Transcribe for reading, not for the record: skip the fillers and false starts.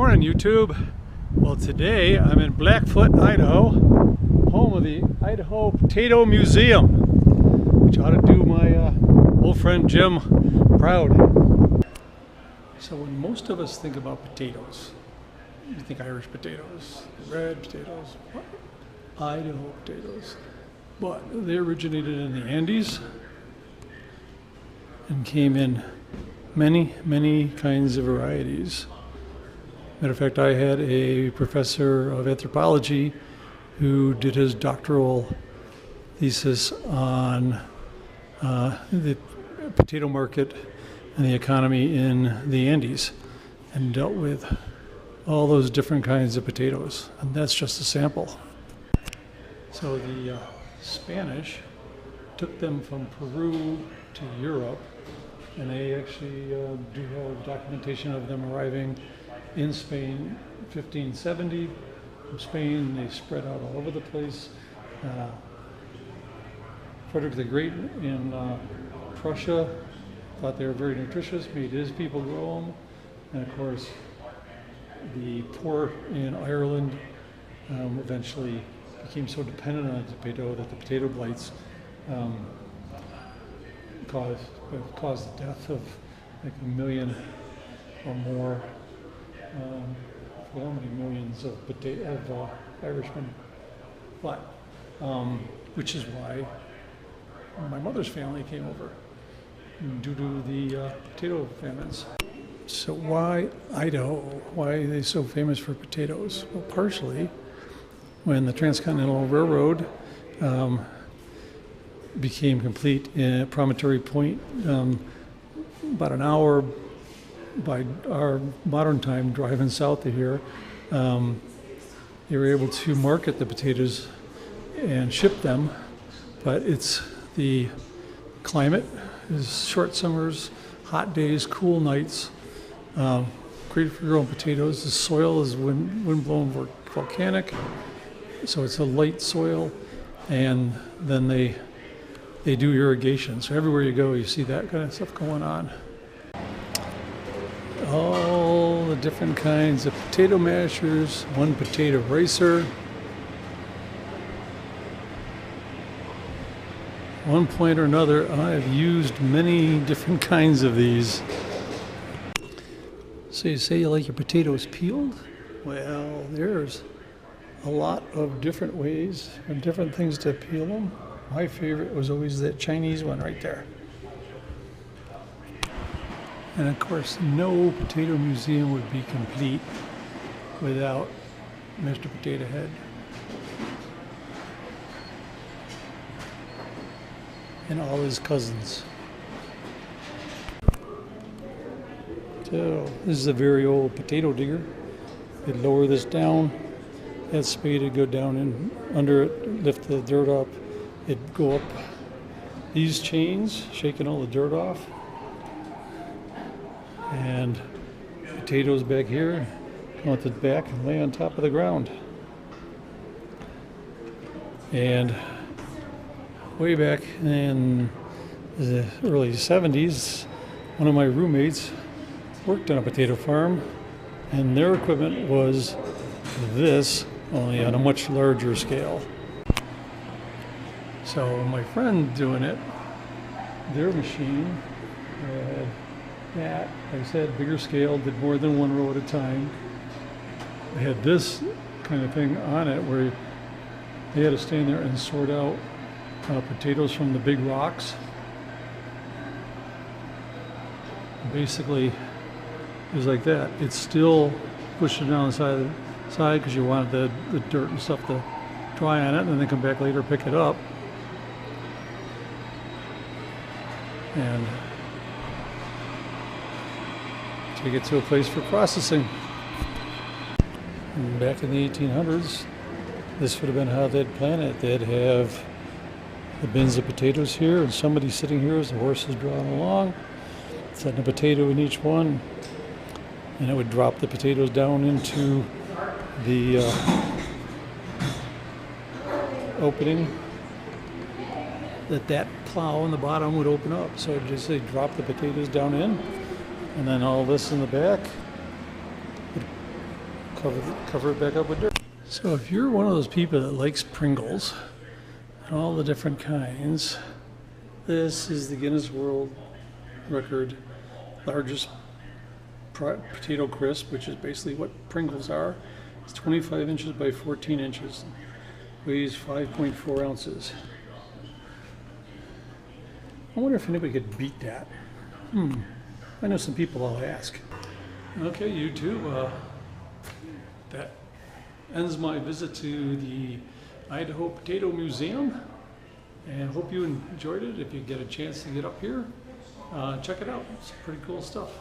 morning, YouTube. Well, today I'm in Blackfoot, Idaho, home of the Idaho Potato Museum, which ought to do my old friend Jim proud. So when most of us think about potatoes, you think Irish potatoes, red potatoes, Idaho potatoes, but they originated in the Andes and came in many kinds of varieties. Matter of fact, I had a professor of anthropology who did his doctoral thesis on the potato market and the economy in the Andes, and dealt with all those different kinds of potatoes, and that's just a sample. So the Spanish took them from Peru to Europe, and they actually do have documentation of them arriving in Spain 1570. From Spain they spread out all over the place. Frederick the Great in Prussia thought they were very nutritious, made his people grow them, and of course the poor in Ireland eventually became so dependent on the potato that the potato blights caused the death of like 1 million or more, for many millions of Irishmen. But which is why my mother's family came over, due to the potato famines. So why Idaho? Why are they so famous for potatoes? Well, partially, when the Transcontinental Railroad became complete at Promontory Point, about an hour by our modern time driving south of here, they were able to market the potatoes and ship them, but it's the climate is short summers, hot days, cool nights, great for growing potatoes. The soil is wind-blown volcanic, so it's a light soil, and then they do irrigation. So everywhere you go, you see that kind of stuff going on. All the different kinds of potato mashers, one potato racer. One point or another, I've used many different kinds of these. So you say you like your potatoes peeled? Well, there's a lot of different ways and different things to peel them. My favorite was always that Chinese one right there. And of course, no potato museum would be complete without Mr. Potato Head. And all his cousins. So this is a very old potato digger. You'd lower this down, that spade would go down in under it, lift the dirt up, it'd go up these chains, shaking all the dirt off. And potatoes back here, come out the back and lay on top of the ground. And way back in the early 70s, one of my roommates worked on a potato farm, and their equipment was this, only on a much larger scale. So my friend doing it, their machine had that, like I said, bigger scale, did more than one row at a time. They had this kind of thing on it where they had to stand there and sort out potatoes from the big rocks. Basically, it was like that. It's still pushing down the side because you wanted the dirt and stuff to dry on it, and then they come back later, pick it up. And take it to a place for processing. And back in the 1800s, this would have been how they'd plant it. They'd have the bins of potatoes here, and somebody sitting here as the horse is drawing along, setting a potato in each one, and it would drop the potatoes down into the opening that plow on the bottom would open up. So just they drop the potatoes down in, and then all this in the back would cover it back up with dirt. So if you're one of those people that likes Pringles and all the different kinds, this is the Guinness World Record largest potato crisp, which is basically what Pringles are. It's 25 inches by 14 inches, weighs 5.4 ounces. I wonder if anybody could beat that. I know some people I'll ask. Okay, YouTube, that ends my visit to the Idaho Potato Museum, and hope you enjoyed it. If you get a chance to get up here, check it out. It's pretty cool stuff.